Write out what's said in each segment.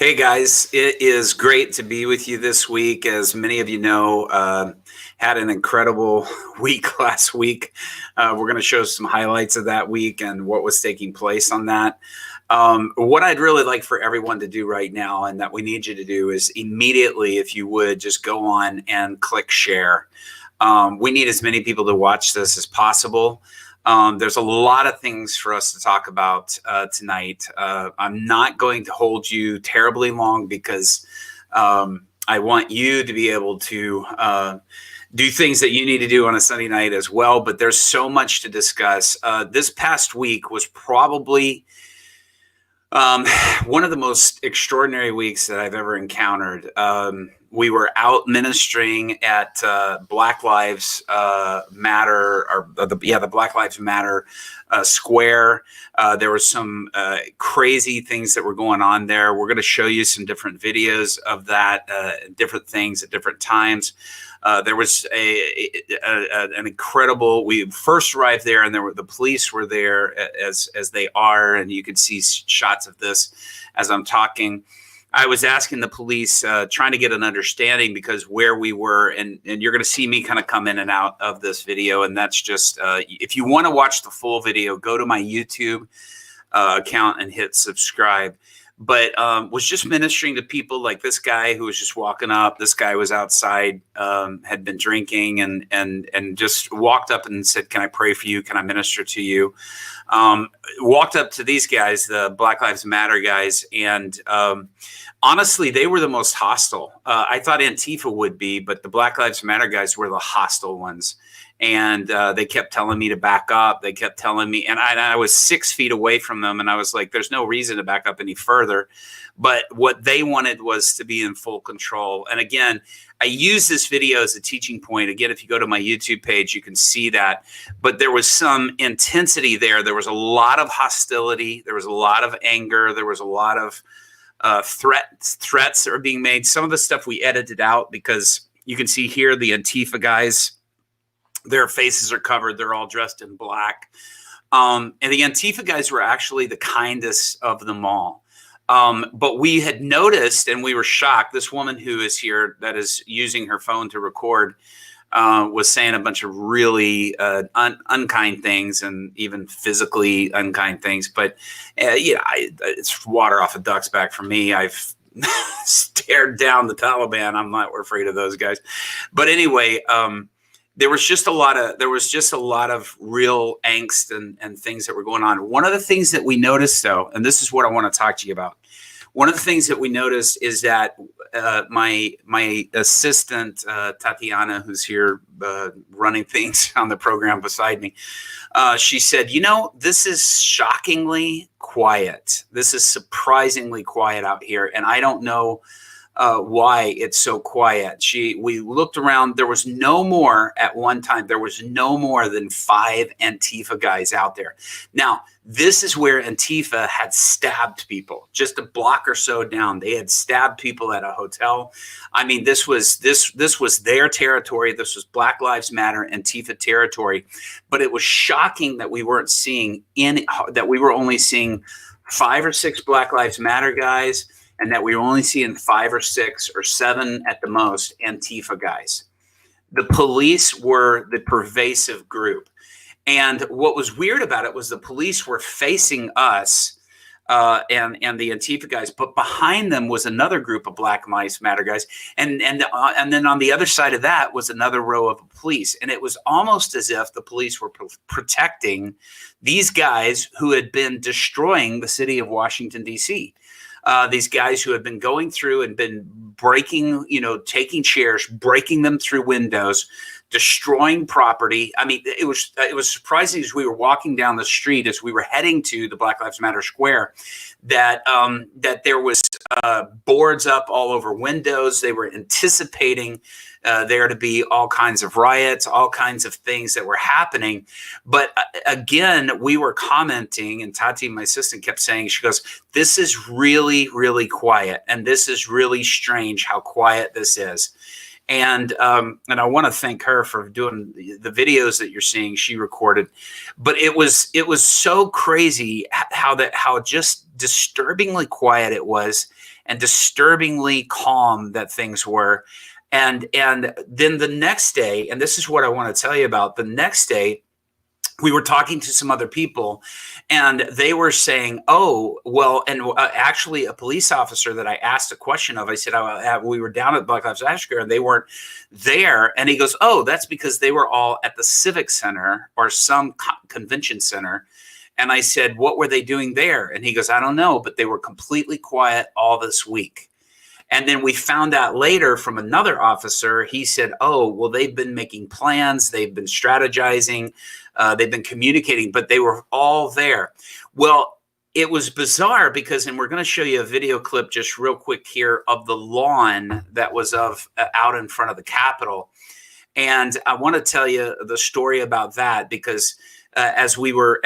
Hey guys, it is great to be with you this week. As many of you know, had an incredible week last week. We're going to show some highlights of that week and what was taking place on that. What I'd really like for everyone to do right now, and that we need you to do, is immediately, if you would, just go on and click share. We need as many people to watch this as possible. There's a lot of things for us to talk about tonight. I'm not going to hold you terribly long because I want you to be able to do things that you need to do on a Sunday night as well. But there's so much to discuss. This past week was probably one of the most extraordinary weeks that I've ever encountered. We were out ministering at Black Lives Matter, or the Black Lives Matter square. There were some crazy things that were going on there. We're going to show you some different videos of that, different things at different times. There was an incredible. We first arrived there, and the police were there as they are, and you could see shots of this as I'm talking. I was asking the police, trying to get an understanding, because where we were, and you're going to see me kind of come in and out of this video, and that's just if you want to watch the full video, go to my YouTube account and hit subscribe. But was just ministering to people, like this guy who was just walking up. This guy was outside, had been drinking, and just walked up and said, "Can I pray for you? Can I minister to you?" Walked up to these guys, the Black Lives Matter guys, and honestly, they were the most hostile. I thought Antifa would be, but the Black Lives Matter guys were the hostile ones. And they kept telling me to back up. They kept telling me, and I was 6 feet away from them, and I was like, there's no reason to back up any further. But what they wanted was to be in full control. And again, I use this video as a teaching point. Again, if you go to my YouTube page, you can see that. But there was some intensity there. There was a lot of hostility. There was a lot of anger. There was a lot of threats that are being made. Some of the stuff we edited out, because you can see here the Antifa guys. Their faces are covered. They're all dressed in black. And the Antifa guys were actually the kindest of them all. But we had noticed, and we were shocked, this woman who is here that is using her phone to record was saying a bunch of really unkind things, and even physically unkind things. But, it's water off a duck's back for me. I've stared down the Taliban. I'm not afraid of those guys. But anyway, there was just a lot of real angst and things that were going on. One of the things that we noticed, though, and this is what I want to talk to you about. One of the things that we noticed is that my assistant, Tatiana, who's here running things on the program beside me, she said, this is shockingly quiet. This is surprisingly quiet out here. And I don't know why it's so quiet. We looked around. There was no more at one time. There was no more than 5 Antifa guys out there. Now, this is where Antifa had stabbed people just a block or so down. They had stabbed people at a hotel. I mean, this was their territory. This was Black Lives Matter Antifa territory. But it was shocking that we weren't seeing that we were only seeing 5 or 6 Black Lives Matter guys, and that we were only seeing 5 or 6 or 7 at the most Antifa guys. The police were the pervasive group. And what was weird about it was the police were facing us and the Antifa guys, but behind them was another group of Black Lives Matter guys. And then on the other side of that was another row of police. And it was almost as if the police were protecting these guys who had been destroying the city of Washington, D.C. These guys who had been going through and been breaking, taking chairs, breaking them through windows, destroying property. I mean, it was surprising as we were walking down the street, as we were heading to the Black Lives Matter Square, that there was boards up all over windows. They were anticipating there to be all kinds of riots, all kinds of things that were happening. But again, we were commenting, and Tati, my assistant, kept saying, she goes, "This is really, really quiet. And this is really strange how quiet this is." And I want to thank her for doing the videos that you're seeing. She recorded, but it was so crazy how just disturbingly quiet it was, and disturbingly calm that things were. And then the next day, and this is what I want to tell you about. The next day, we were talking to some other people, and they were saying, oh, well, and actually a police officer that I asked a question of, I said, we were down at Black Lives Matter, and they weren't there. And he goes, oh, that's because they were all at the Civic Center or some convention center. And I said, what were they doing there? And he goes, I don't know, but they were completely quiet all this week. And then we found out later from another officer, he said, oh, well, they've been making plans. They've been strategizing. They've been communicating, but they were all there. Well, it was bizarre because, and we're going to show you a video clip just real quick here of the lawn that was out in front of the Capitol. And I want to tell you the story about that because as we were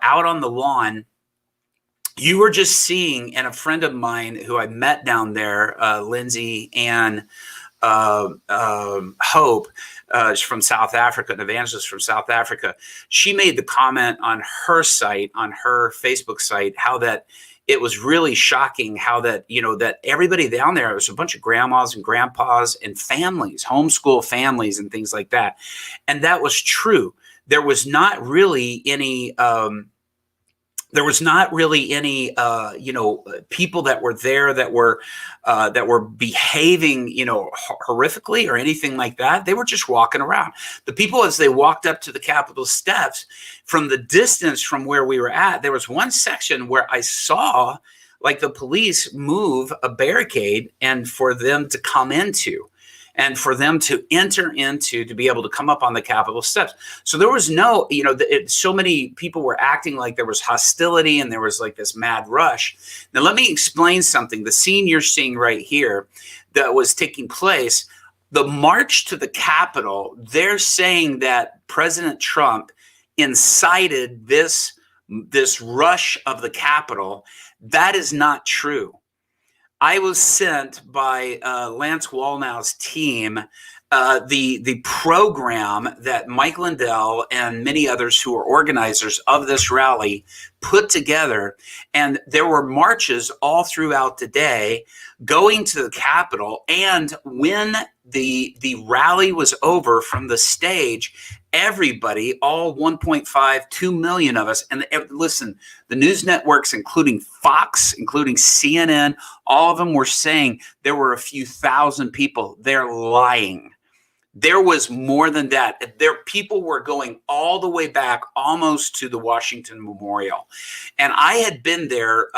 out on the lawn, you were just seeing, and a friend of mine who I met down there, Lindsay and Hope, from South Africa, an evangelist from South Africa, she made the comment on her site, on her Facebook site, how that it was really shocking how that, that everybody down there, it was a bunch of grandmas and grandpas and families, homeschool families and things like that. And that was true. There was not really any people that were there that were behaving, horrifically or anything like that. They were just walking around. The people, as they walked up to the Capitol steps, from the distance from where we were at, there was one section where I saw like the police move a barricade and for them to come into. And for them to enter into, to be able to come up on the Capitol steps. So there was no, so many people were acting like there was hostility and there was like this mad rush. Now, let me explain something. The scene you're seeing right here that was taking place, the march to the Capitol, they're saying that President Trump incited this rush of the Capitol. That is not true. I was sent by Lance Wallnau's team, the program that Mike Lindell and many others who are organizers of this rally put together. And there were marches all throughout the day going to the Capitol. And when the rally was over from the stage, everybody, all 1.5, 2 million of us, and listen, the news networks, including Fox, including CNN, all of them were saying there were a few thousand people. They're lying. There was more than that. People were going all the way back almost to the Washington Memorial. And I had been there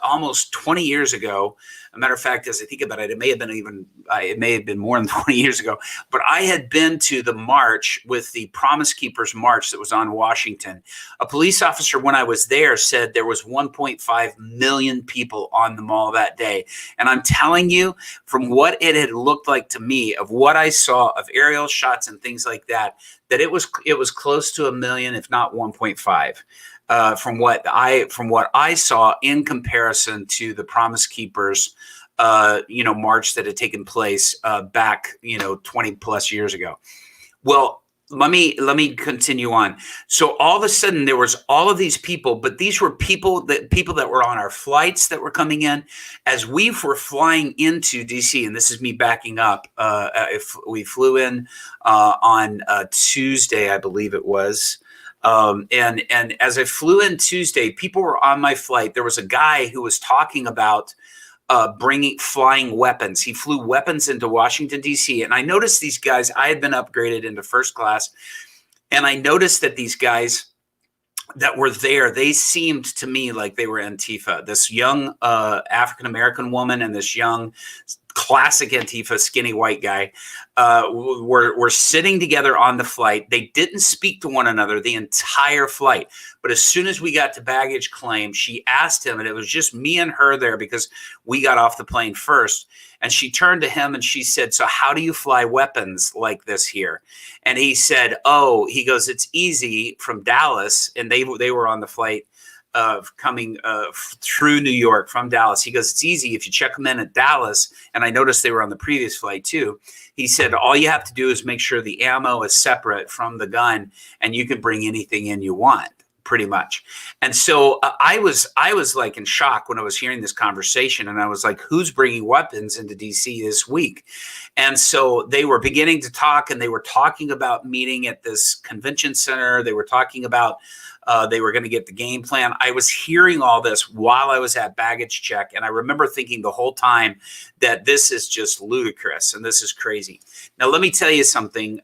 almost 20 years ago. As a matter of fact, as I think about it, it may have been more than 20 years ago. But I had been to the march with the Promise Keepers March that was on Washington. A police officer, when I was there, said there was 1.5 million people on the mall that day. And I'm telling you, from what it had looked like to me, of what I saw of aerial shots and things like that, that it was close to 1 million, if not 1.5. From what I saw in comparison to the Promise Keepers, march that had taken place back, 20 plus years ago. Well, let me continue on. So all of a sudden there was all of these people, but these were people that were on our flights that were coming in as we were flying into DC. And this is me backing up. If we flew in on Tuesday, I believe it was. And as I flew in Tuesday, people were on my flight. There was a guy who was talking about flying weapons. He flew weapons into Washington, D.C. And I noticed these guys, I had been upgraded into first class. And I noticed that these guys that were there, they seemed to me like they were Antifa. This young African-American woman and this young classic Antifa skinny white guy were sitting together on the flight. They didn't speak to one another the entire flight. But as soon as we got to baggage claim, she asked him, and it was just me and her there because we got off the plane first. And she turned to him and she said, so how do you fly weapons like this here? And he said, he goes, it's easy from Dallas. And they were on the flight coming through New York from Dallas. He goes, it's easy if you check them in at Dallas. And I noticed they were on the previous flight too. He said, all you have to do is make sure the ammo is separate from the gun, and you can bring anything in you want, pretty much. And so I was like in shock when I was hearing this conversation, and I was like, who's bringing weapons into DC this week? And so they were beginning to talk, and they were talking about meeting at this convention center. They were talking about they were going to get the game plan. I was hearing all this while I was at baggage check, and I remember thinking the whole time that this is just ludicrous and this is crazy. Now, let me tell you something.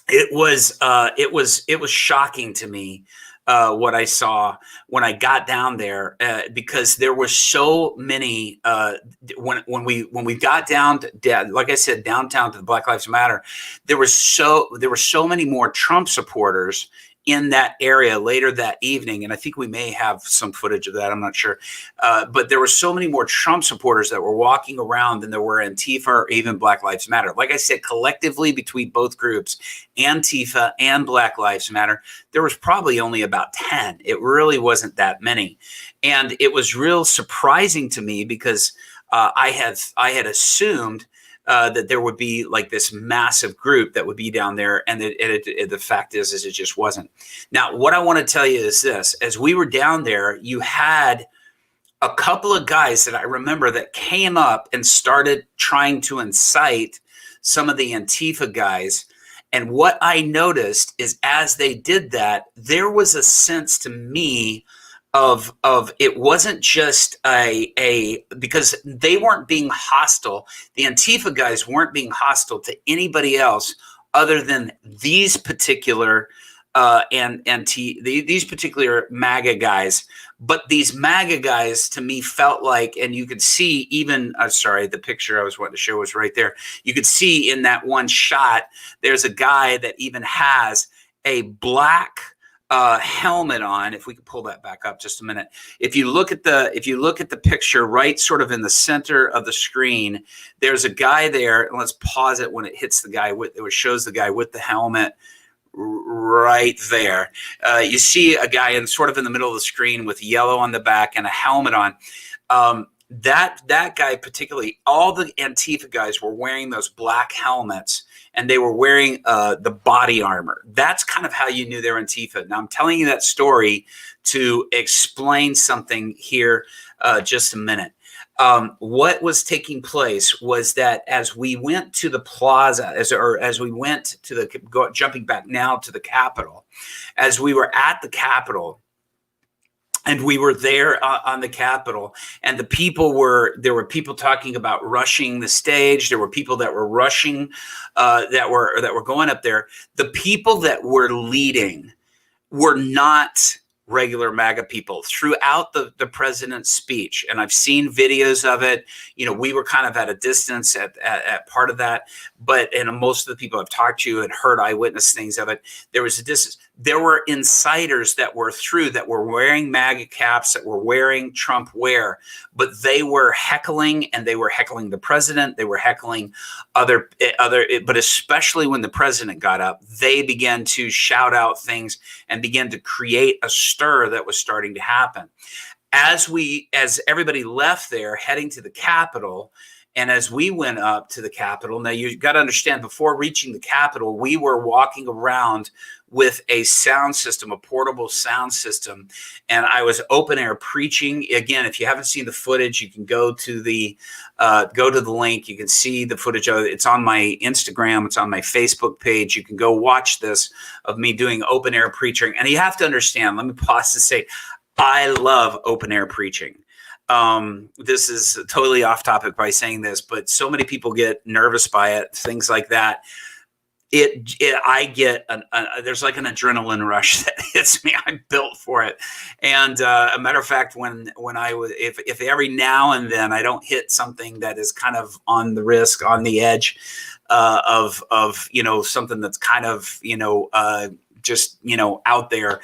It was shocking to me what I saw when I got down there, because there were so many when we got down to, like I said, downtown to the Black Lives Matter, there were so many more Trump supporters in that area later that evening. And I think we may have some footage of that. I'm not sure. But there were so many more Trump supporters that were walking around than there were Antifa or even Black Lives Matter. Like I said, collectively between both groups, Antifa and Black Lives Matter, there was probably only about 10. It really wasn't that many. And it was real surprising to me because I had assumed that there would be like this massive group that would be down there. And the fact is it just wasn't. Now, what I want to tell you is this. As we were down there, you had a couple of guys that I remember that came up and started trying to incite some of the Antifa guys. And what I noticed is as they did that, there was a sense to me of it wasn't just because they weren't being hostile. The Antifa guys weren't being hostile to anybody else other than these particular these particular MAGA guys. But these MAGA guys to me felt like, and you could see even, sorry, the picture I was wanting to show was right there. You could see in that one shot, there's a guy that even has a black helmet on. If we could pull that back up just a minute. If you look at the picture right sort of in the center of the screen, there's a guy there, and let's pause it when it hits the guy it shows the guy with the helmet right there. You see a guy in the middle of the screen with yellow on the back and a helmet on. That guy particularly, all the Antifa guys were wearing those black helmets, and they were wearing the body armor. That's kind of how you knew they were Antifa. Now, I'm telling you that story to explain something here just a minute. What was taking place was that as we went to the plaza, as we went to jumping back now to the Capitol, as we were at the Capitol, and we were there on the Capitol, and there were people talking about rushing the stage. There were people that were rushing, that were going up there. The people that were leading were not regular MAGA people throughout the president's speech. And I've seen videos of it. You know, we were kind of at a distance at part of that, and most of the people I've talked to and heard eyewitness things of it, there was a distance. There were insiders that were wearing MAGA caps, that were wearing Trump wear, but they were heckling, and they were heckling the president. They were heckling other, but especially when the president got up, they began to shout out things and began to create a stir that was starting to happen. As everybody left there heading to the Capitol, and as we went up to the Capitol, now you got to understand, before reaching the Capitol, we were walking around with a sound system, a portable sound system. And I was open air preaching. Again, if you haven't seen the footage, you can go to the link. You can see the footage of it. It's on my Instagram. It's on my Facebook page. You can go watch this of me doing open air preaching. And you have to understand, let me pause to say, I love open air preaching. This is totally off topic by saying this, but so many people get nervous by it, things like that. I get there's like an adrenaline rush that hits me. I'm built for it. And a matter of fact, when if every now and then I don't hit something that is kind of on the risk, on the edge of something that's kind of just out there,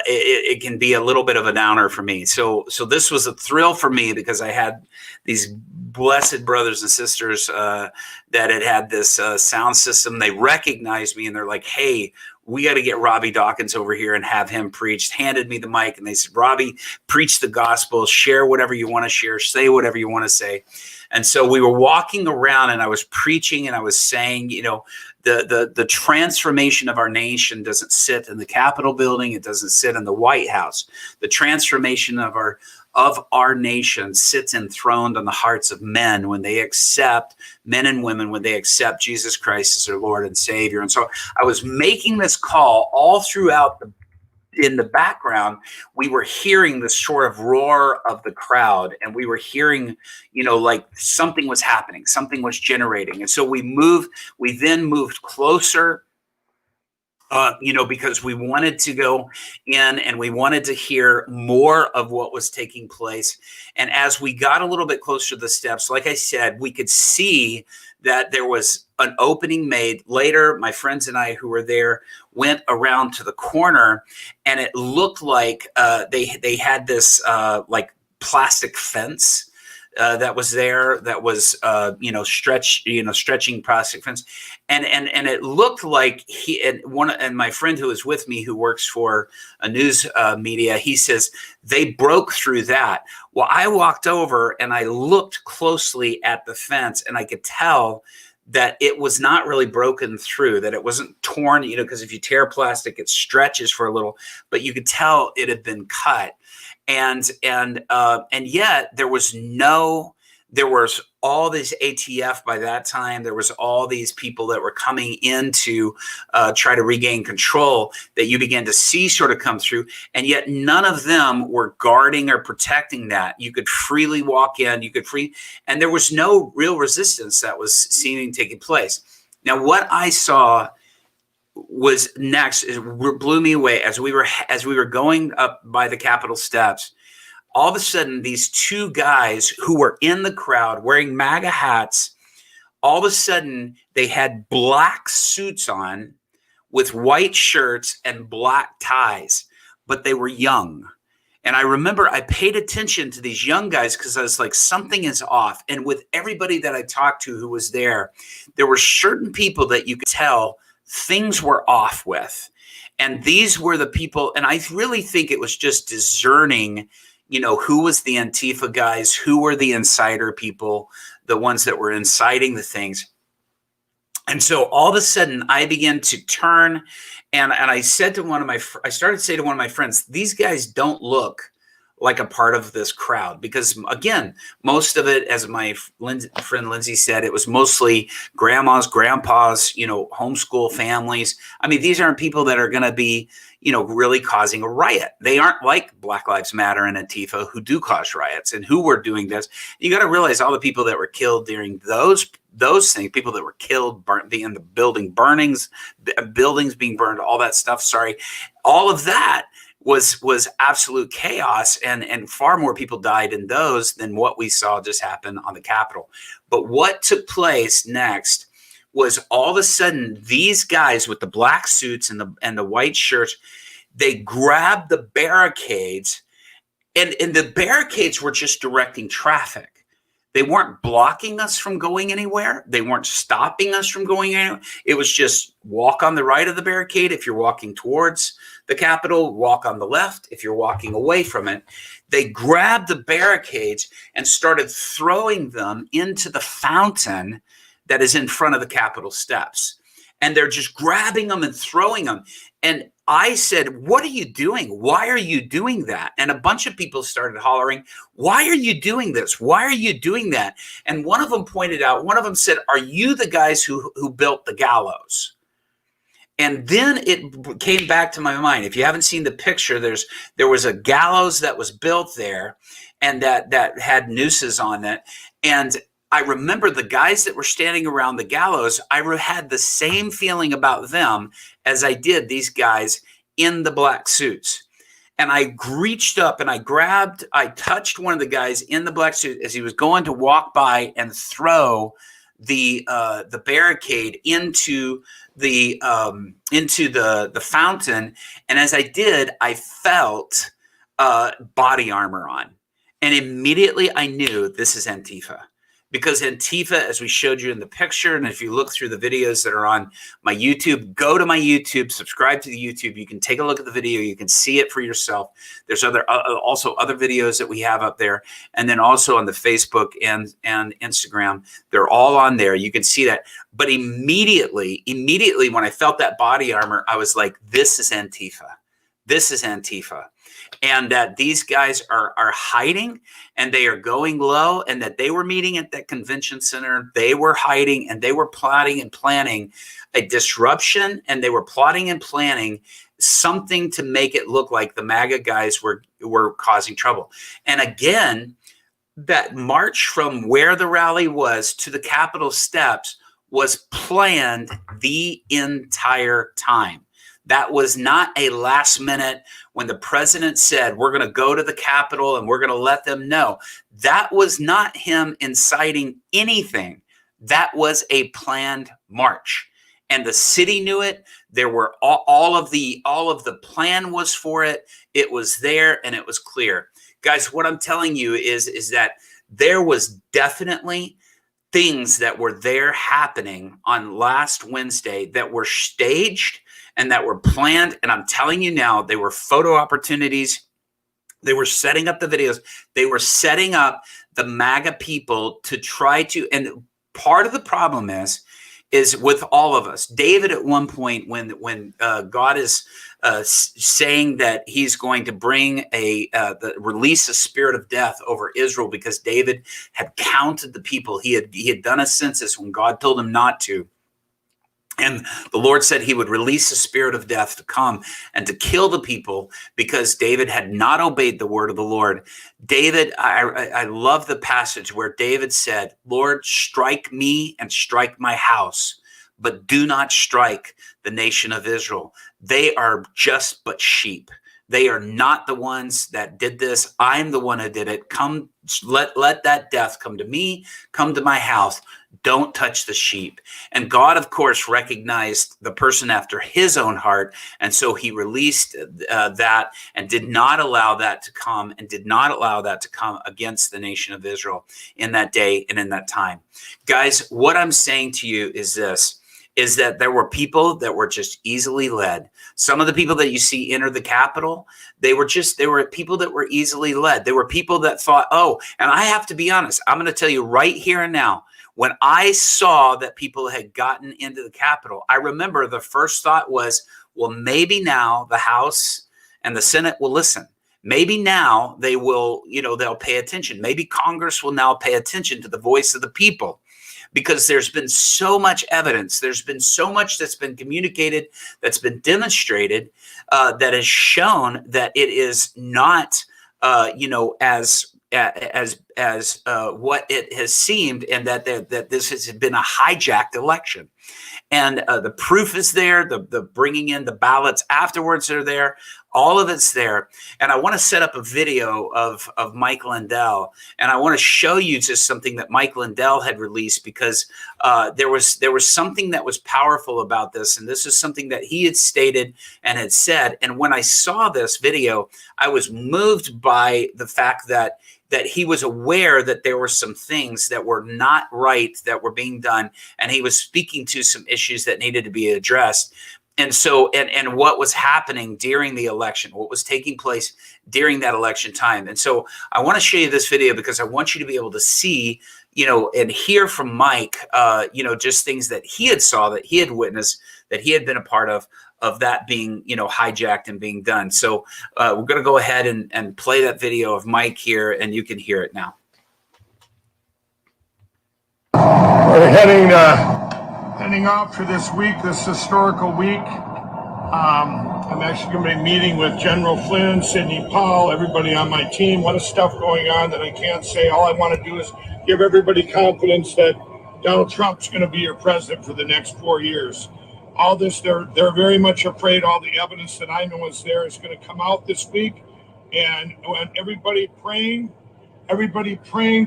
it can be a little bit of a downer for me. So this was a thrill for me because I had these blessed brothers and sisters that had this sound system. They recognized me and they're like, "Hey, we got to get Robby Dawkins over here and have him preach. Handed me the mic and they said, Robby, preach the gospel, share whatever you want to share, say whatever you want to say. And so we were walking around and I was preaching and I was saying, you know, the transformation of our nation doesn't sit in the Capitol building. It doesn't sit in the White House. The transformation of our nation sits enthroned on the hearts of men when they accept, men and women, when they accept Jesus Christ as their Lord and Savior. And so I was making this call all throughout in the background. We were hearing the sort of roar of the crowd, and we were hearing, you know, like something was happening, something was generating. And so we then moved closer, you know, because we wanted to go in and we wanted to hear more of what was taking place. And as we got a little bit closer to the steps, like I said, we could see that there was an opening made. Later, my friends and I who were there went around to the corner, and it looked like they had this like plastic fence that was there, that was stretching plastic fence, and it looked like and my friend who was with me, who works for a news media, he says they broke through that. Well, I walked over and I looked closely at the fence, and I could tell that it was not really broken through, that it wasn't torn, you know, because if you tear plastic, it stretches for a little, but you could tell it had been cut. And yet there was all this ATF by that time. There was all these people that were coming in to try to regain control that you began to see sort of come through. And yet none of them were guarding or protecting that. You could freely walk in, and there was no real resistance that was seeming taking place. Now, what I saw was next blew me away as we were going up by the Capitol steps. All of a sudden, these two guys who were in the crowd wearing MAGA hats, all of a sudden they had black suits on with white shirts and black ties, but they were young. And I remember I paid attention to these young guys because I was like, something is off. And with everybody that I talked to who was there were certain people that you could tell things were off with. And these were the people, and I really think it was just discerning, you know, who was the Antifa guys, who were the insider people, the ones that were inciting the things. And so all of a sudden I began to turn and I said to I started to say to one of my friends, these guys don't look like a part of this crowd, because again, most of it, as my friend Lindsay said, it was mostly grandmas, grandpas, you know, homeschool families. I mean, these aren't people that are going to be, you know, really causing a riot. They aren't like Black Lives Matter and Antifa, who do cause riots and who were doing this. You got to realize all the people that were killed during those things, people that were killed, burnt in the building burnings, buildings being burned, all that stuff. Sorry, all of that was absolute chaos, and far more people died in those than what we saw just happen on the Capitol. But what took place next was all of a sudden these guys with the black suits and the white shirts, they grabbed the barricades, and the barricades were just directing traffic. They weren't blocking us from going anywhere. They weren't stopping us from going anywhere. It was just walk on the right of the barricade if you're walking towards the Capitol, walk on the left if you're walking away from it. They grabbed the barricades and started throwing them into the fountain that is in front of the Capitol steps. And they're just grabbing them and throwing them. And I said, what are you doing? Why are you doing that? And a bunch of people started hollering, why are you doing this? Why are you doing that? And one of them pointed out, one of them said, are you the guys who built the gallows? And then it came back to my mind. If you haven't seen the picture, there was a gallows that was built there, and that had nooses on it. And I remember the guys that were standing around the gallows, I had the same feeling about them as I did these guys in the black suits. And I reached up and I touched one of the guys in the black suit as he was going to walk by and throw the barricade into the fountain. And as I did, I felt body armor on. And immediately I knew this is Antifa. because Antifa, as we showed you in the picture, and if you look through the videos that are on my YouTube, go to my YouTube, subscribe to the YouTube. You can take a look at the video. You can see it for yourself. There's also other videos that we have up there. And then also on the Facebook and Instagram, they're all on there. You can see that. But immediately when I felt that body armor, I was like, this is Antifa. This is Antifa. And that these guys are hiding, and they are going low, and that they were meeting at that convention center. They were hiding, and they were plotting and planning a disruption, and they were plotting and planning something to make it look like the MAGA guys were causing trouble. And again, that march from where the rally was to the Capitol steps was planned the entire time. That was not a last minute when the president said, we're going to go to the Capitol and we're going to let them know. That was not him inciting anything. That was a planned march. And the city knew it. There were all of the plan was for it. It was there and it was clear. Guys, what I'm telling you is that there was definitely things that were there happening on last Wednesday that were staged and that were planned. And I'm telling you now, they were photo opportunities. They were setting up the videos. They were setting up the MAGA people to try to, and part of the problem is with all of us. David, at one point, when God is saying that he's going to bring release a spirit of death over Israel, because David had counted the people. He had done a census when God told him not to. And the Lord said he would release a spirit of death to come and to kill the people because David had not obeyed the word of the Lord. David, I love the passage where David said, Lord, strike me and strike my house, but do not strike the nation of Israel. They are just but sheep. They are not the ones that did this. I'm the one who did it. Come, let that death come to me, come to my house. Don't touch the sheep. And God, of course, recognized the person after his own heart. And so he released that and did not allow that to come, and did not allow that to come against the nation of Israel in that day and in that time. Guys, what I'm saying to you is this, is that there were people that were just easily led. Some of the people that you see enter the Capitol, they were people that were easily led. They were people that thought, oh, and I have to be honest, I'm going to tell you right here and now, when I saw that people had gotten into the Capitol, I remember the first thought was, well, maybe now the House and the Senate will listen. Maybe now they will, they'll pay attention. Maybe Congress will now pay attention to the voice of the people, because there's been so much evidence. There's been so much that's been communicated, that's been demonstrated, that has shown that it is not, as what it has seemed, and that this has been a hijacked election. And the proof is there. The bringing in the ballots afterwards are there. All of it's there. And I want to set up a video of Mike Lindell, and I want to show you just something that Mike Lindell had released, because there was something that was powerful about this, and this is something that he had stated and had said. And when I saw this video, I was moved by the fact that he was aware that there were some things that were not right that were being done, and he was speaking to some issues that needed to be addressed. And so, and what was happening during the election, what was taking place during that election time. And so I want to show you this video because I want you to be able to see, and hear from Mike, just things that he had saw, that he had witnessed, that he had been a part of that being, hijacked and being done. So we're going to go ahead and play that video of Mike here, and you can hear it now. We're heading out for this week, this historical week. I'm actually going to be meeting with General Flynn, Sidney Powell, everybody on my team. A lot of stuff going on that I can't say. All I want to do is give everybody confidence that Donald Trump's going to be your president for the next 4 years. All this, they're very much afraid all the evidence that I know is there is going to come out this week. And everybody praying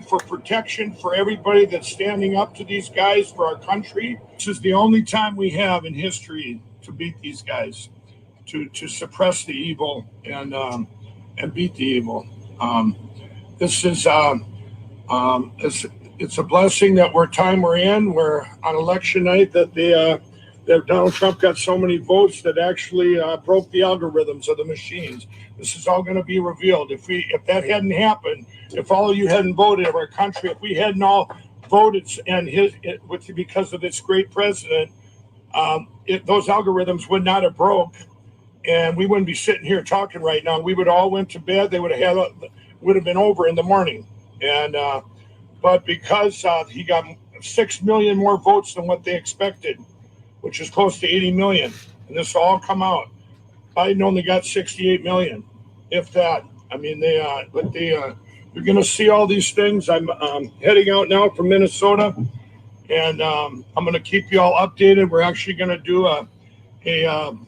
for protection, for everybody that's standing up to these guys, for our country. This is the only time we have in history to beat these guys, to suppress the evil and beat the evil. it's a blessing that we're in. We're on election night that that Donald Trump got so many votes that actually broke the algorithms of the machines. This is all going to be revealed. If that hadn't happened, if all of you hadn't voted in our country, if we hadn't all voted and because of this great president, those algorithms would not have broke, and we wouldn't be sitting here talking right now. We would all went to bed. They would have been over in the morning, and but because he got 6 million more votes than what they expected, which is close to 80 million. And this will all come out. Biden only got 68 million, if that. I mean, you're going to see all these things. I'm heading out now from Minnesota, and I'm going to keep you all updated. We're actually going to do a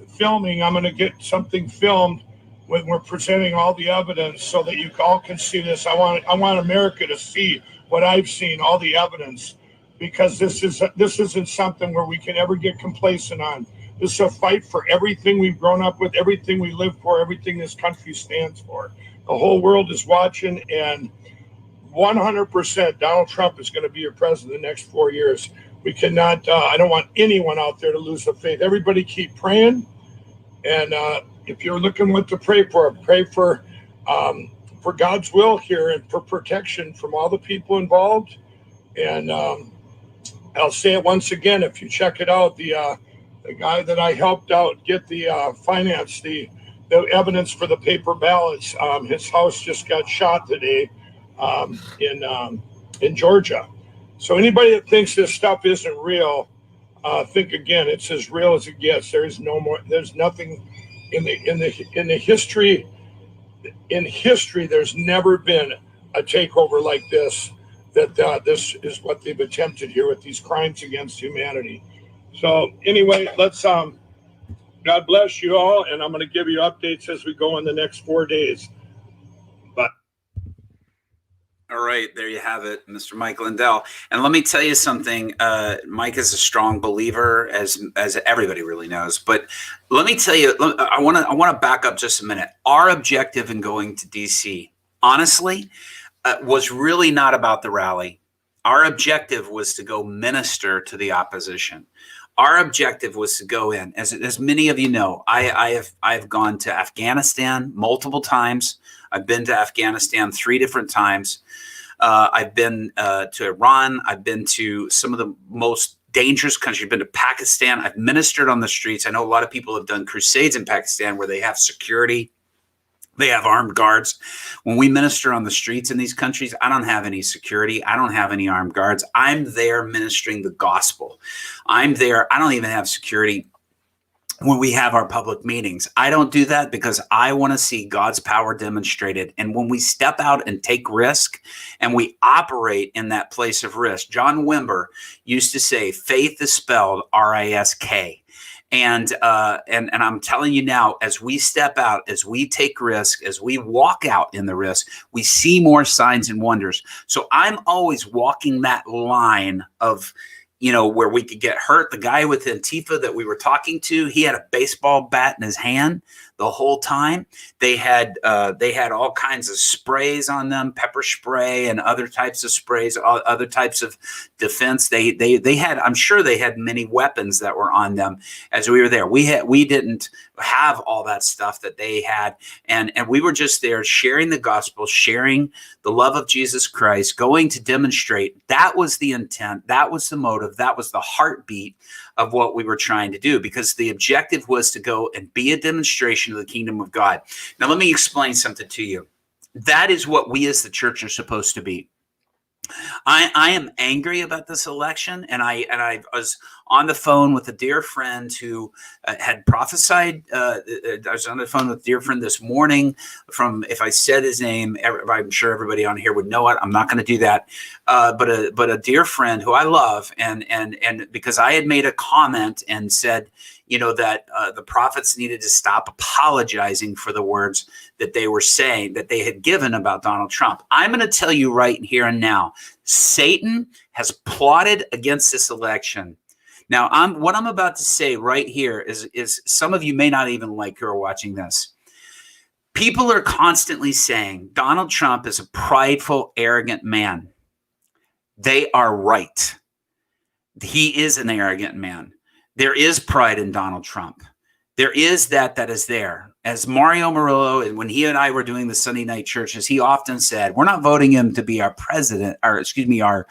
filming. I'm going to get something filmed when we're presenting all the evidence so that you all can see this. I want America to see what I've seen, all the evidence, because this isn't something where we can ever get complacent on. This is a fight for everything we've grown up with, everything we live for, everything this country stands for. The whole world is watching, and 100% Donald Trump is going to be your president the next 4 years. We cannot, I don't want anyone out there to lose the faith. Everybody keep praying. And if you're looking what to pray for God's will here and for protection from all the people involved. And I'll say it once again, if you check it out, the guy that I helped out get the finance, the evidence for the paper ballots, his house just got shot today in Georgia. So anybody that thinks this stuff isn't real, think again. It's as real as it gets. There's nothing in history. In history, there's never been a takeover like this. This is what they've attempted here with these crimes against humanity. So anyway, let's God bless you all, and I'm going to give you updates as we go in the next 4 days. But all right, there you have it, Mr. Mike Lindell. And let me tell you something. Mike is a strong believer, as everybody really knows. But let me tell you, I want to back up just a minute. Our objective in going to D.C., honestly, was really not about the rally. Our objective was to go minister to the opposition. Our objective was to go in, as many of you know, I've gone to Afghanistan multiple times. I've been to Afghanistan 3 different times. I've been to Iran. I've been to some of the most dangerous countries. I've been to Pakistan. I've ministered on the streets. I know a lot of people have done crusades in Pakistan where they have security. They have armed guards. When we minister on the streets in these countries, I don't have any security. I don't have any armed guards. I'm there ministering the gospel. I'm there. I don't even have security when we have our public meetings. I don't do that because I want to see God's power demonstrated. And when we step out and take risk and we operate in that place of risk, John Wimber used to say, faith is spelled R-I-S-K. And I'm telling you now, as we step out, as we take risk, as we walk out in the risk, we see more signs and wonders. So I'm always walking that line of, where we could get hurt. The guy with Antifa that we were talking to, he had a baseball bat in his hand the whole time. They had all kinds of sprays on them, pepper spray and other types of sprays, other types of defense. They had, I'm sure they had many weapons that were on them as we were there. We didn't have all that stuff that they had. And we were just there sharing the gospel, sharing the love of Jesus Christ, going to demonstrate. That was the intent. That was the motive. That was the heartbeat of what we were trying to do, because the objective was to go and be a demonstration of the kingdom of God. Now, let me explain something to you. That is what we as the church are supposed to be. I am angry about this election, and I was on the phone with a dear friend who had prophesied. I was on the phone with a dear friend this morning. If I said his name, I'm sure everybody on here would know it. I'm not going to do that. But a dear friend who I love, and because I had made a comment and said, that the prophets needed to stop apologizing for the words that they were saying, that they had given about Donald Trump. I'm going to tell you right here and now, Satan has plotted against this election. Now, what I'm about to say right here is some of you may not even like who are watching this. People are constantly saying Donald Trump is a prideful, arrogant man. They are right. He is an arrogant man. There is pride in Donald Trump. There is that is there. As Mario Murillo, and when he and I were doing the Sunday night churches, he often said, we're not voting him to be our president, or excuse me, our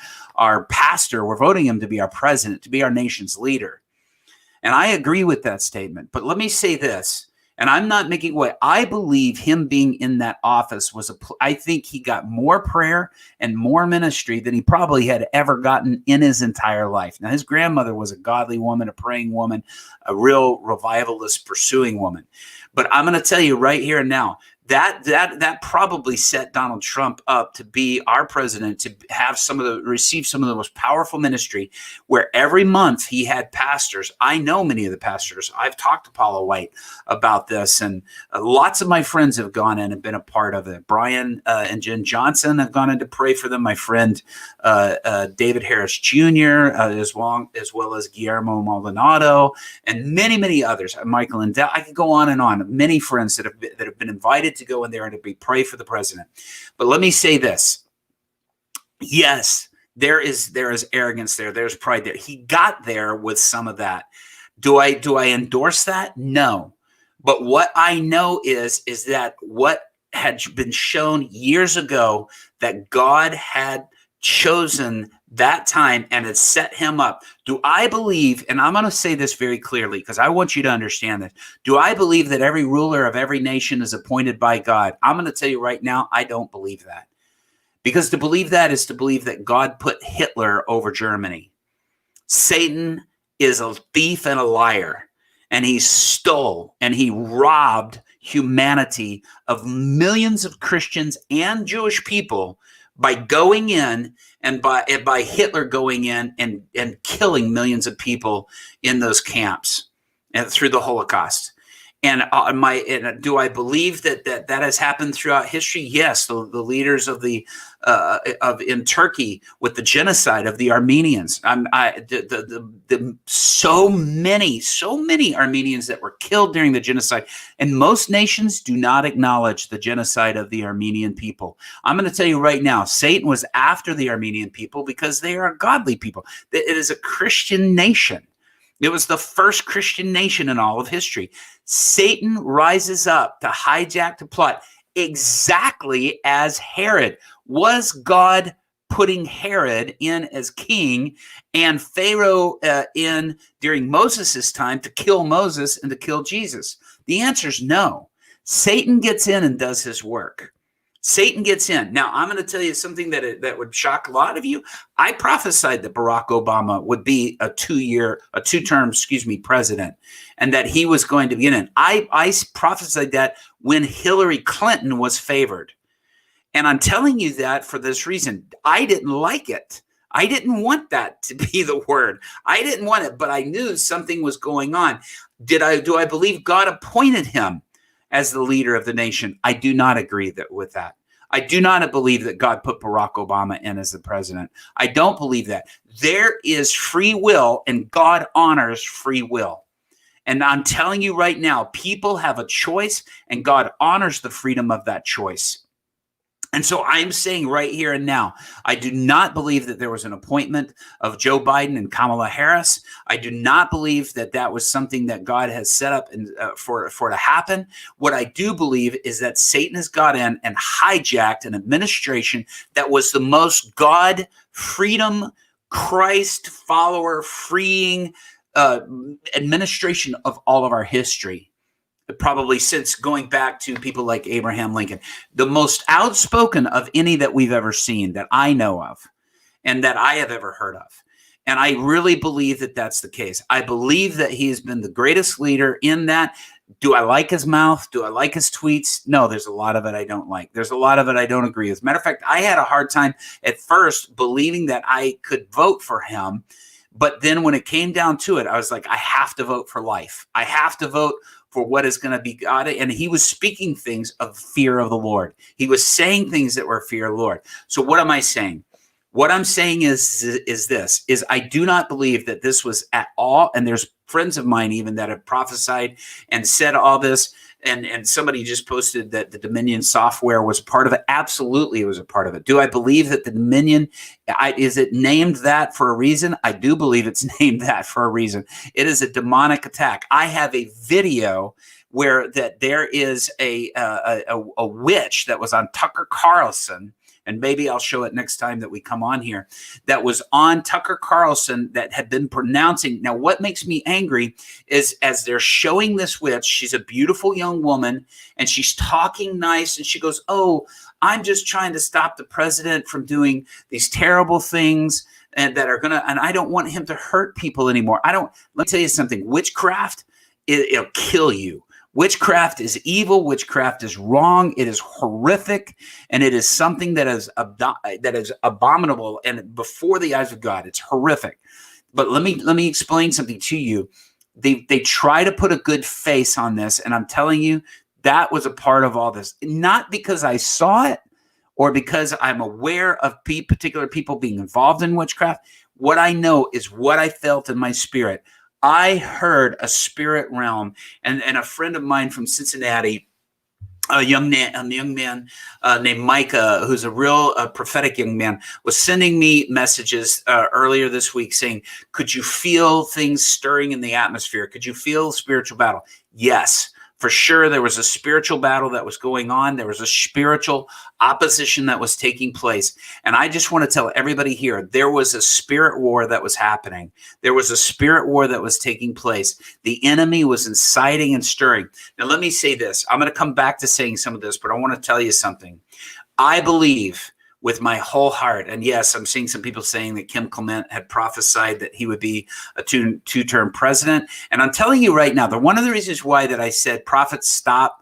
pastor. We're voting him to be our president, to be our nation's leader. And I agree with that statement. But let me say this, and I'm not making what I believe him being in that office was I think he got more prayer and more ministry than he probably had ever gotten in his entire life. Now, his grandmother was a godly woman, a praying woman, a real revivalist pursuing woman. But I'm going to tell you right here and now, that probably set Donald Trump up to be our president, to have receive some of the most powerful ministry, where every month he had pastors. I know many of the pastors. I've talked to Paula White about this, and lots of my friends have gone in and been a part of it. Brian and Jen Johnson have gone in to pray for them. My friend David Harris Jr., as well as Guillermo Maldonado, and many, many others. Michael Lindell. I could go on and on. Many friends that have been invited to go in there and to be pray for the president. But let me say this. Yes, there is arrogance there. There's pride there. He got there with some of that. Do I endorse that? No. But what I know is that what had been shown years ago, that God had chosen that time and had set him up. Do I believe, and I'm going to say this very clearly because I want you to understand this. Do I believe that every ruler of every nation is appointed by God? I'm going to tell you right now, I don't believe that. Because to believe that is to believe that God put Hitler over Germany. Satan is a thief and a liar, and he stole and he robbed humanity of millions of Christians and Jewish people by going in and by Hitler going in and killing millions of people in those camps and through the Holocaust. And do I believe that has happened throughout history? Yes, the leaders of in Turkey with the genocide of the Armenians. So many Armenians that were killed during the genocide, and most nations do not acknowledge the genocide of the Armenian people. I'm going to tell you right now, Satan was after the Armenian people because they are godly people. It is a Christian nation. It was the first Christian nation in all of history. Satan rises up to hijack, to plot, exactly as Herod. Was God putting Herod in as king and Pharaoh in during Moses' time to kill Moses and to kill Jesus? The answer is no. Satan gets in and does his work. Satan gets in. Now, I'm going to tell you something that would shock a lot of you. I prophesied that Barack Obama would be a two-term, president, and that he was going to be in it. I prophesied that when Hillary Clinton was favored. And I'm telling you that for this reason. I didn't like it. I didn't want that to be the word. I didn't want it, but I knew something was going on. Do I believe God appointed him as the leader of the nation? I do not agree with that. I do not believe that God put Barack Obama in as the president. I don't believe that. There is free will, and God honors free will. And I'm telling you right now, people have a choice, and God honors the freedom of that choice. And so I'm saying right here and now, I do not believe that there was an appointment of Joe Biden and Kamala Harris. I do not believe that was something that God has set up for to happen. What I do believe is that Satan has got in and hijacked an administration that was the most God, freedom, Christ follower, freeing administration of all of our history. Probably since going back to people like Abraham Lincoln, the most outspoken of any that we've ever seen, that I know of, and that I have ever heard of. And I really believe that that's the case. I believe that he has been the greatest leader in that. Do I like his mouth? Do I like his tweets? No, there's a lot of it I don't like. There's a lot of it I don't agree with. Matter of fact, I had a hard time at first believing that I could vote for him. But then when it came down to it, I was like, I have to vote for life. I have to vote for what is going to be God. And he was speaking things of fear of the Lord. He was saying things that were fear of the Lord. So what am I saying? What I'm saying is I do not believe that this was at all, and there's friends of mine even that have prophesied and said all this, and somebody just posted that the Dominion software was part of it. Absolutely, it was a part of it. Do I believe that the Dominion, is it named that for a reason? I do believe it's named that for a reason. It is a demonic attack. I have a video where that there is a witch that was on Tucker Carlson, and maybe I'll show it next time that we come on here, that was on Tucker Carlson that had been pronouncing. Now, what makes me angry is as they're showing this witch, she's a beautiful young woman, and she's talking nice, and she goes, oh, I'm just trying to stop the president from doing these terrible things and that are going to, and I don't want him to hurt people anymore. Let me tell you something, witchcraft, it'll kill you. Witchcraft is evil. Witchcraft is wrong. It is horrific, and it is something that is abominable and before the eyes of God. It's horrific. But let me explain something to you. They try to put a good face on this, and I'm telling you that was a part of all this. Not because I saw it or because I'm aware of particular people being involved in witchcraft. What I know is what I felt in my spirit. I heard a spirit realm, and a friend of mine from Cincinnati, a young man named Micah, who's a real prophetic young man, was sending me messages earlier this week saying, could you feel things stirring in the atmosphere? Could you feel spiritual battle? Yes. For sure, there was a spiritual battle that was going on. There was a spiritual opposition that was taking place. And I just want to tell everybody here, there was a spirit war that was happening. There was a spirit war that was taking place. The enemy was inciting and stirring. Now, let me say this. I'm going to come back to saying some of this, but I want to tell you something. I believe with my whole heart, and yes, I'm seeing some people saying that Kim Clement had prophesied that he would be a two-term president. And I'm telling you right now, one of the reasons why that I said prophets stop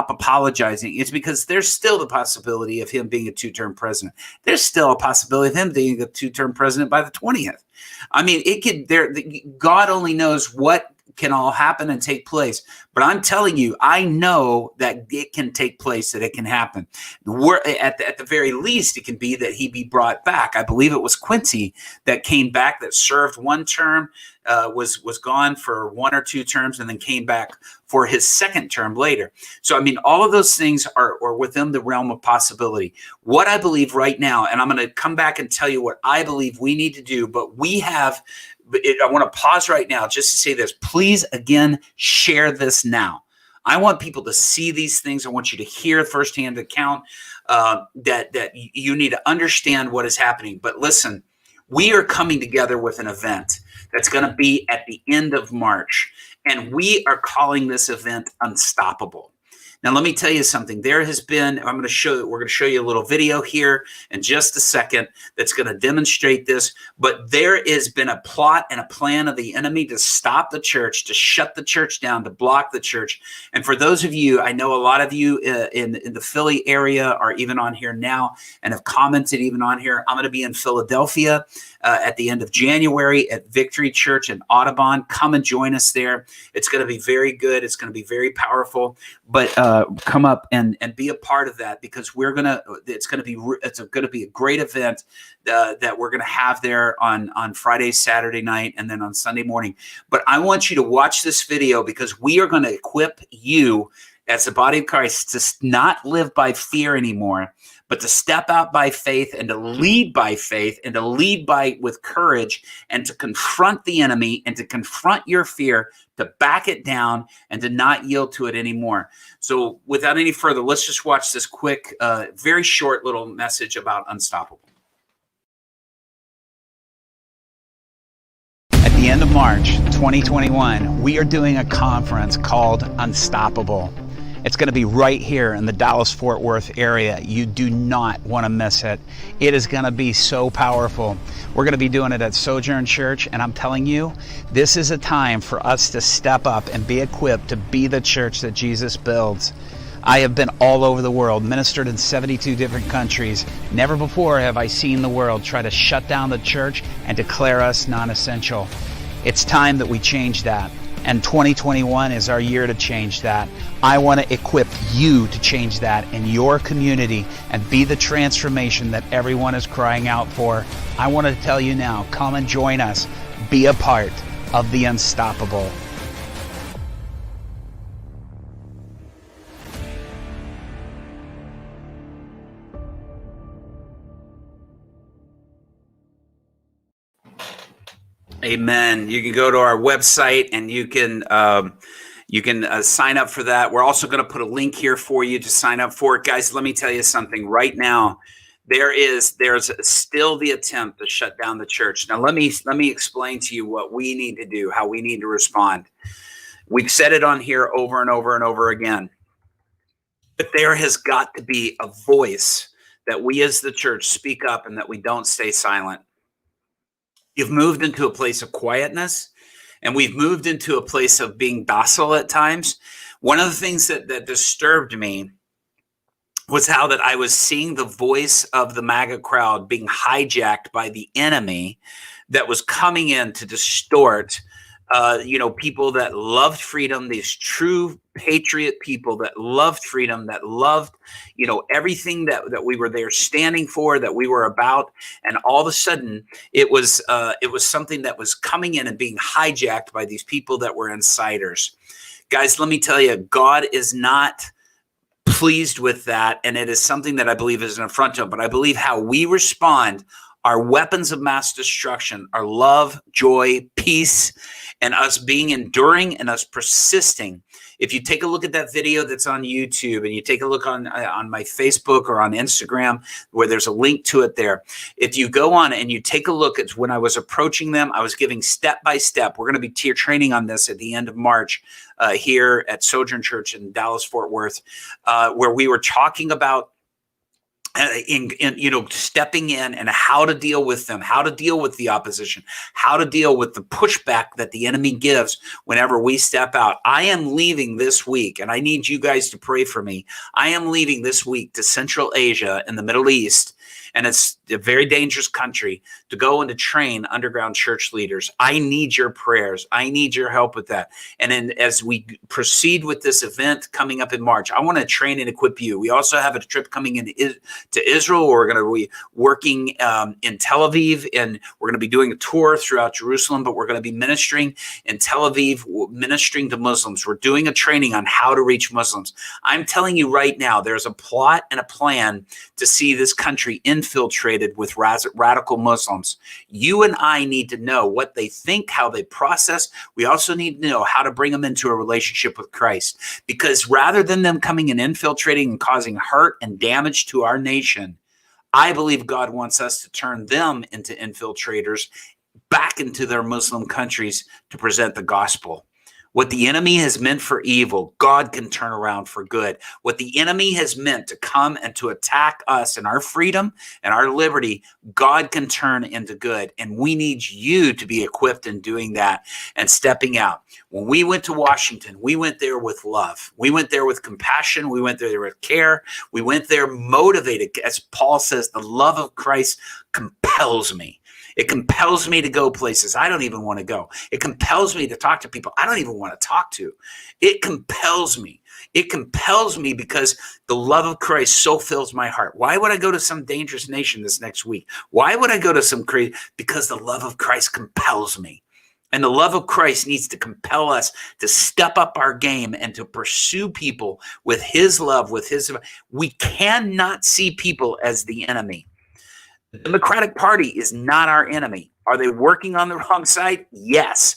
apologizing is because there's still the possibility of him being a two-term president. There's still a possibility of him being a two-term president by the 20th. I mean, God only knows what can all happen and take place. But I'm telling you, I know that it can take place, that it can happen. At the very least, it can be that he be brought back. I believe it was Quincy that came back, that served one term, was gone for 1 or 2 terms, and then came back for his second term later. So, I mean, all of those things are within the realm of possibility. What I believe right now, and I'm going to come back and tell you what I believe we need to do, but I want to pause right now just to say this. Please, again, share this now. I want people to see these things. I want you to hear firsthand account that you need to understand what is happening. But listen, we are coming together with an event that's going to be at the end of March, and we are calling this event Unstoppable. Now, let me tell you something. We're going to show you a little video here in just a second that's going to demonstrate this. But there has been a plot and a plan of the enemy to stop the church, to shut the church down, to block the church. And for those of you, I know a lot of you in the Philly area are even on here now and have commented even on here. I'm going to be in Philadelphia at the end of January at Victory Church in Audubon. Come and join us there. It's going to be very good. It's going to be very powerful. But come up and be a part of that, because it's going to be a great event that we're going to have there on Friday, Saturday night, and then on Sunday morning. But I want you to watch this video, because we are going to equip you as the body of Christ to not live by fear anymore, but to step out by faith and to lead by faith and to lead with courage, and to confront the enemy and to confront your fear, to back it down and to not yield to it anymore. So without any further, let's just watch this quick, very short little message about Unstoppable. At the end of March 2021, we are doing a conference called Unstoppable. It's going to be right here in the Dallas-Fort Worth area. You do not want to miss it. It is going to be so powerful. We're going to be doing it at Sojourn Church, and I'm telling you, this is a time for us to step up and be equipped to be the church that Jesus builds. I have been all over the world, ministered in 72 different countries. Never before have I seen the world try to shut down the church and declare us non-essential. It's time that we change that. And 2021 is our year to change that. I want to equip you to change that in your community and be the transformation that everyone is crying out for. I want to tell you now, come and join us. Be a part of the unstoppable. Amen. You can go to our website and you can sign up for that. We're also going to put a link here for you to sign up for it. Guys, let me tell you something right now. There's still the attempt to shut down the church. Now, let me explain to you what we need to do, how we need to respond. We've said it on here over and over and over again. But there has got to be a voice that we as the church speak up and that we don't stay silent. You've moved into a place of quietness, and we've moved into a place of being docile at times. One of the things that disturbed me was how that I was seeing the voice of the MAGA crowd being hijacked by the enemy that was coming in to distort people that loved freedom, these true patriot people that loved freedom, that loved, everything that we were there standing for, that we were about. And all of a sudden it was something that was coming in and being hijacked by these people that were insiders. Guys, let me tell you, God is not pleased with that. And it is something that I believe is an affront to him. But I believe how we respond, our weapons of mass destruction, our love, joy, peace, and us being enduring and us persisting. If you take a look at that video that's on YouTube and you take a look on my Facebook or on Instagram, where there's a link to it there. If you go on and you take a look at when I was approaching them, I was giving step by step. We're going to be tier training on this at the end of March here at Sojourn Church in Dallas, Fort Worth, where we were talking about stepping in and how to deal with them, how to deal with the opposition, how to deal with the pushback that the enemy gives whenever we step out. I am leaving this week, and I need you guys to pray for me. I am leaving this week to Central Asia in the Middle East, and it's a very dangerous country, to go and to train underground church leaders. I need your prayers. I need your help with that. And then as we proceed with this event coming up in March, I want to train and equip you. We also have a trip coming into to Israel. We're going to be working in Tel Aviv, and we're going to be doing a tour throughout Jerusalem, but we're going to be ministering in Tel Aviv, ministering to Muslims. We're doing a training on how to reach Muslims. I'm telling you right now, there's a plot and a plan to see this country infiltrated with radical Muslims. You and I need to know what they think, how they process. We also need to know how to bring them into a relationship with Christ, because rather than them coming and infiltrating and causing hurt and damage to our nation, I believe God wants us to turn them into infiltrators back into their Muslim countries to present the gospel. What the enemy has meant for evil, God can turn around for good. What the enemy has meant to come and to attack us and our freedom and our liberty, God can turn into good. And we need you to be equipped in doing that and stepping out. When we went to Washington, we went there with love. We went there with compassion. We went there with care. We went there motivated. As Paul says, the love of Christ compels me. It compels me to go places I don't even want to go. It compels me to talk to people I don't even want to talk to. It compels me. It compels me because the love of Christ so fills my heart. Why would I go to some dangerous nation this next week? Why would I go to some crazy? Because the love of Christ compels me. And the love of Christ needs to compel us to step up our game and to pursue people with his love, we cannot see people as the enemy. The Democratic Party is not our enemy. Are they working on the wrong side? Yes.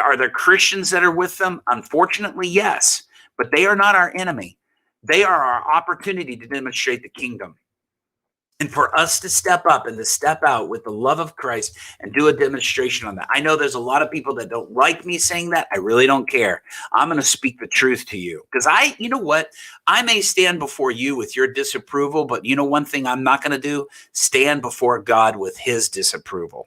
Are there Christians that are with them? Unfortunately, yes. But they are not our enemy. They are our opportunity to demonstrate the kingdom. And for us to step up and to step out with the love of Christ and do a demonstration on that. I know there's a lot of people that don't like me saying that. I really don't care. I'm going to speak the truth to you. Because you know what? I may stand before you with your disapproval, but you know one thing I'm not going to do? Stand before God with his disapproval.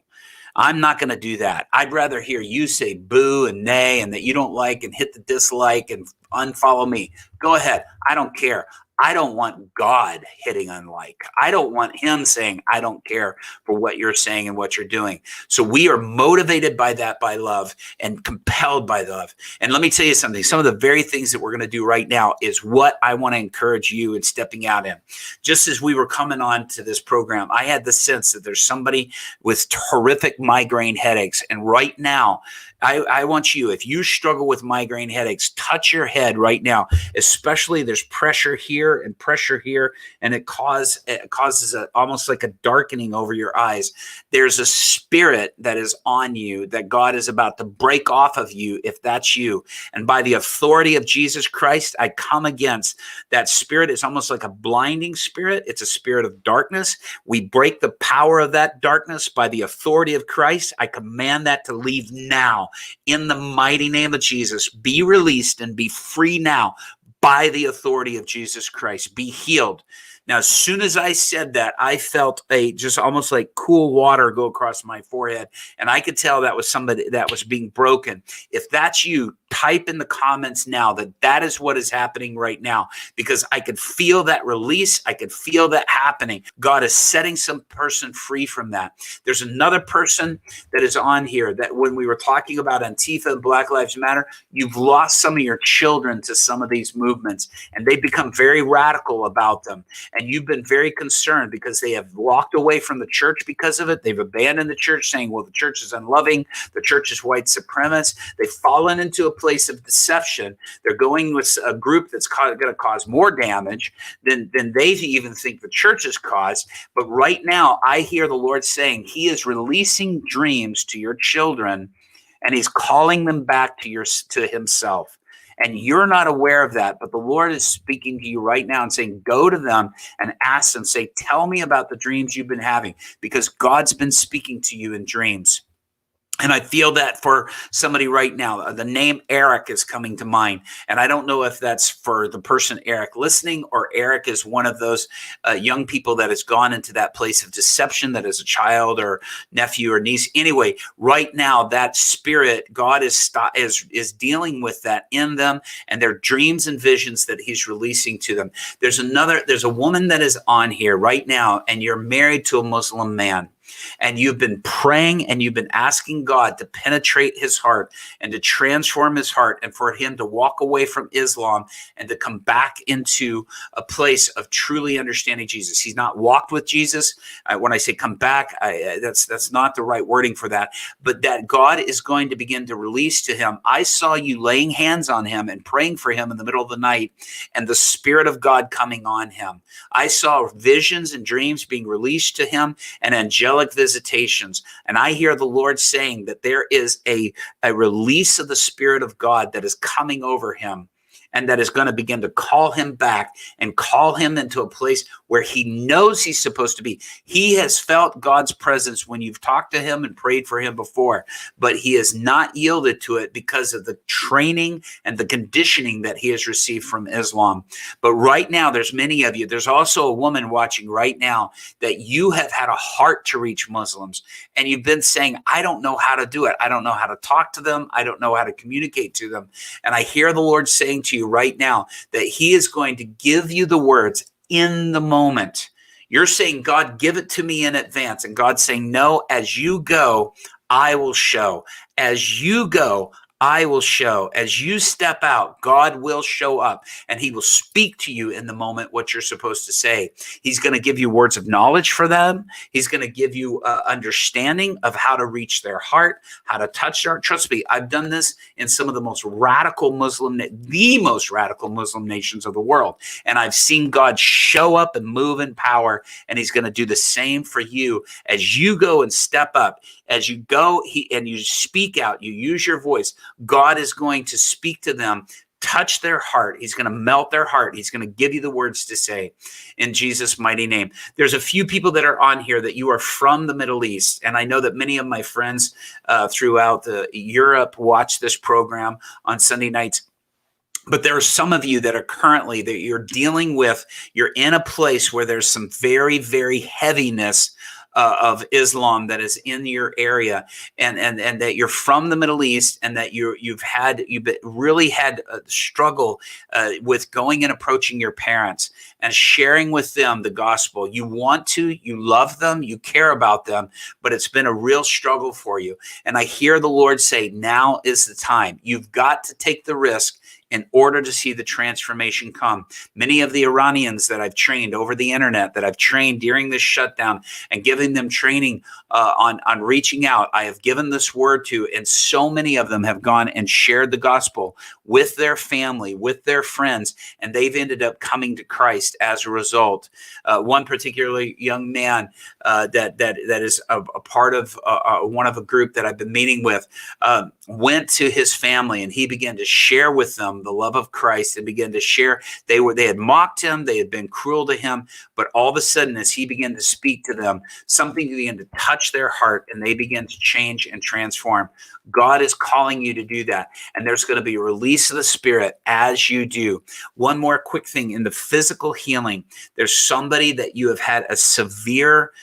I'm not going to do that. I'd rather hear you say boo and nay and that you don't like and hit the dislike and unfollow me. Go ahead. I don't care. I don't want God hitting unlike. I don't want him saying, I don't care for what you're saying and what you're doing. So we are motivated by that, by love, and compelled by love. And let me tell you something. Some of the very things that we're going to do right now is what I want to encourage you in stepping out in. Just as we were coming on to this program, I had the sense that there's somebody with horrific migraine headaches. And right now, I want you, if you struggle with migraine headaches, touch your head right now. Especially there's pressure here and pressure here, and it causes almost like a darkening over your eyes. There's a spirit that is on you that God is about to break off of you if that's you. And by the authority of Jesus Christ, I come against that spirit. It's almost like a blinding spirit. It's a spirit of darkness. We break the power of that darkness by the authority of Christ. I command that to leave now. In the mighty name of Jesus, be released and be free now by the authority of Jesus Christ. Be healed. Now, as soon as I said that, I felt just almost like cool water go across my forehead. And I could tell that was somebody that was being broken. If that's you, type in the comments now that is what is happening right now, because I could feel that release. I could feel that happening. God is setting some person free from that. There's another person that is on here that when we were talking about Antifa and Black Lives Matter, you've lost some of your children to some of these movements, and they become very radical about them. And you've been very concerned because they have walked away from the church because of it. They've abandoned the church, saying, well, the church is unloving. The church is white supremacist. They've fallen into a place of deception. They're going with a group that's going to cause more damage than they even think the church has caused. But right now, I hear the Lord saying he is releasing dreams to your children, and he's calling them back to himself. And you're not aware of that, but the Lord is speaking to you right now and saying, go to them and ask them, say, tell me about the dreams you've been having, because God's been speaking to you in dreams. And I feel that for somebody right now. The name Eric is coming to mind. And I don't know if that's for the person Eric listening, or Eric is one of those young people that has gone into that place of deception, that is a child or nephew or niece. Anyway, right now, that spirit, God is dealing with that in them, and their dreams and visions that he's releasing to them. There's a woman that is on here right now, and you're married to a Muslim man. And you've been praying and you've been asking God to penetrate his heart and to transform his heart, and for him to walk away from Islam and to come back into a place of truly understanding Jesus. He's not walked with Jesus. When I say come back, that's not the right wording for that, but that God is going to begin to release to him. I saw you laying hands on him and praying for him in the middle of the night, and the Spirit of God coming on him. I saw visions and dreams being released to him, and angelic visitations. And I hear the Lord saying that there is a release of the Spirit of God that is coming over him, and that is going to begin to call him back and call him into a place where he knows he's supposed to be. He has felt God's presence when you've talked to him and prayed for him before, but he has not yielded to it because of the training and the conditioning that he has received from Islam. But right now, there's many of you. There's also a woman watching right now that you have had a heart to reach Muslims, and you've been saying, I don't know how to do it. I don't know how to talk to them. I don't know how to communicate to them. And I hear the Lord saying to you right now that he is going to give you the words in the moment. You're saying, God, give it to me in advance. And God's saying, no, as you go, I will show. As you go, I will show. As you step out, God will show up, and he will speak to you in the moment what you're supposed to say. He's going to give you words of knowledge for them. He's going to give you understanding of how to reach their heart, how to touch their heart. Trust me, I've done this in some of the most radical Muslim nations of the world. And I've seen God show up and move in power, and he's going to do the same for you as you go and step up. As you go and you speak out, you use your voice, God is going to speak to them, touch their heart. He's going to melt their heart. He's going to give you the words to say in Jesus' mighty name. There's a few people that are on here that you are from the Middle East. And I know that many of my friends throughout Europe watch this program on Sunday nights. But there are some of you that are currently that you're dealing with. You're in a place where there's some very, very heaviness of Islam that is in your area, and that you're from the Middle East, and that you've really had a struggle with going and approaching your parents and sharing with them the gospel. You want to, you love them, you care about them, but it's been a real struggle for you. And I hear the Lord say, now is the time. You've got to take the risk in order to see the transformation come. Many of the Iranians that I've trained over the internet, that I've trained during this shutdown and giving them training on reaching out, I have given this word to, and so many of them have gone and shared the gospel with their family, with their friends, and they've ended up coming to Christ as a result. One particularly young man that is a part of one of a group that I've been meeting with went to his family, and he began to share with them the love of Christ, and began to share. They had mocked him, they had been cruel to him, but all of a sudden, as he began to speak to them, something began to touch their heart, and they began to change and transform. God is calling you to do that, and there's going to be a release of the Spirit as you do. One more quick thing in the physical healing. There's somebody that you have had a severe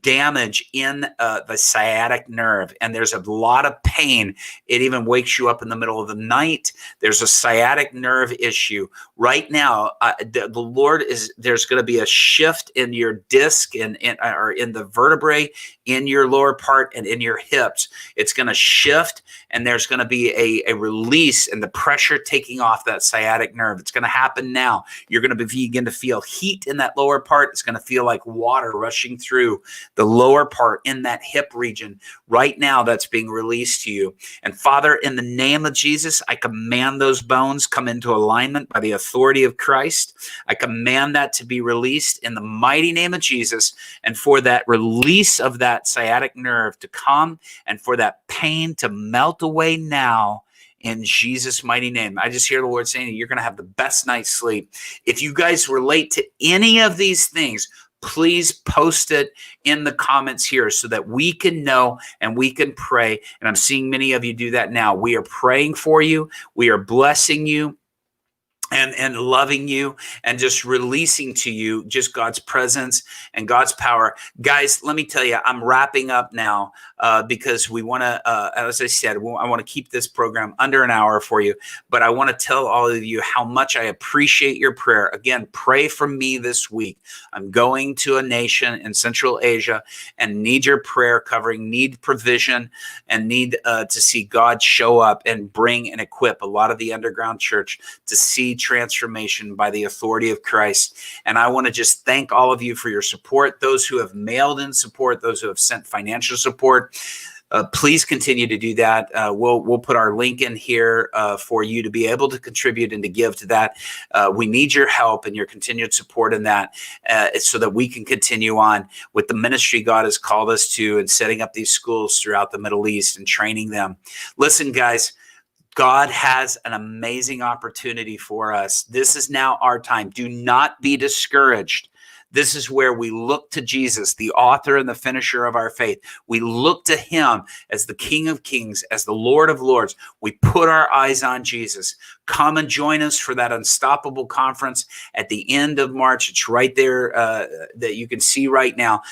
damage in the sciatic nerve, and there's a lot of pain. It even wakes you up in the middle of the night. There's a sciatic nerve issue right now. The Lord is, there's going to be a shift in your disc or in the vertebrae in your lower part and in your hips. It's going to shift, and there's going to be a release and the pressure taking off that sciatic nerve. It's going to happen now. You're going to begin to feel heat in that lower part. It's going to feel like water rushing through the lower part in that hip region. Right now, that's being released to you. And Father, in the name of Jesus, I command those bones come into alignment by the authority of Christ. I command that to be released in the mighty name of Jesus, and for that release of that sciatic nerve to come, and for that pain to melt away now, in Jesus' mighty name. I just hear the Lord saying that you're going to have the best night's sleep. If you guys relate to any of these things, please post it in the comments here so that we can know and we can pray. And I'm seeing many of you do that now. We are praying for you. We are blessing you and loving you, and just releasing to you just God's presence and God's power. Guys, let me tell you, I'm wrapping up now because we want to, as I said, I want to keep this program under an hour for you, but I want to tell all of you how much I appreciate your prayer. Again, pray for me this week. I'm going to a nation in Central Asia and need your prayer covering, need provision, and need to see God show up and bring and equip a lot of the underground church to see transformation by the authority of Christ. And I want to just thank all of you for your support, those who have mailed in support, those who have sent financial support. Please continue to do that. We'll put our link in here for you to be able to contribute and to give to that. We need your help and your continued support in that so that we can continue on with the ministry God has called us to, and setting up these schools throughout the Middle East and training them. Listen, guys, God has an amazing opportunity for us. This is now our time. Do not be discouraged. This is where we look to Jesus, the author and the finisher of our faith. We look to him as the King of Kings, as the Lord of Lords. We put our eyes on Jesus. Come and join us for that Unstoppable Conference at the end of March. It's right there that you can see right now.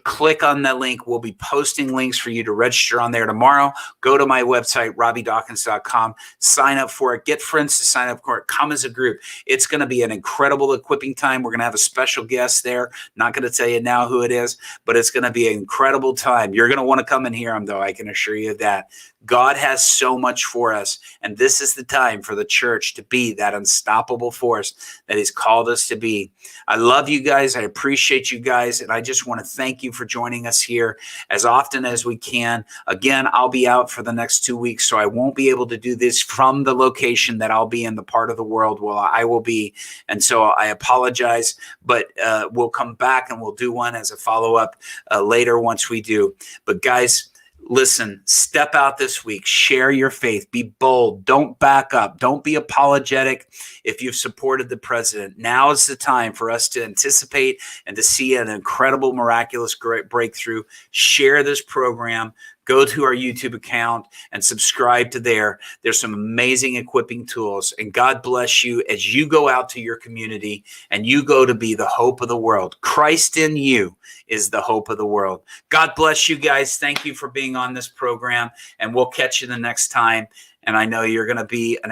Click on that link. We'll be posting links for you to register on there tomorrow. Go to my website, robbydawkins.com. Sign up for it. Get friends to sign up for it. Come as a group. It's going to be an incredible equipping time. We're going to have a special guest there. Not going to tell you now who it is, but it's going to be an incredible time. You're going to want to come and hear him, though. I can assure you of that. God has so much for us, and this is the time for the church to be that unstoppable force that he's called us to be. I love you guys. I appreciate you guys, and I just want to thank you for joining us here as often as we can. Again, I'll be out for the next 2 weeks, so I won't be able to do this from the location that I'll be in, the part of the world where I will be, and so I apologize, but we'll come back and we'll do one as a follow-up later once we do. But guys, listen, step out this week, share your faith, be bold, don't back up, don't be apologetic if you've supported the president. Now is the time for us to anticipate and to see an incredible, miraculous, great breakthrough. Share this program. go to our YouTube account and subscribe to there. There's some amazing equipping tools, and God bless you as you go out to your community and you go to be the hope of the world. Christ in you is the hope of the world. God bless you guys. Thank you for being on this program, and we'll catch you the next time. And I know you're going to be an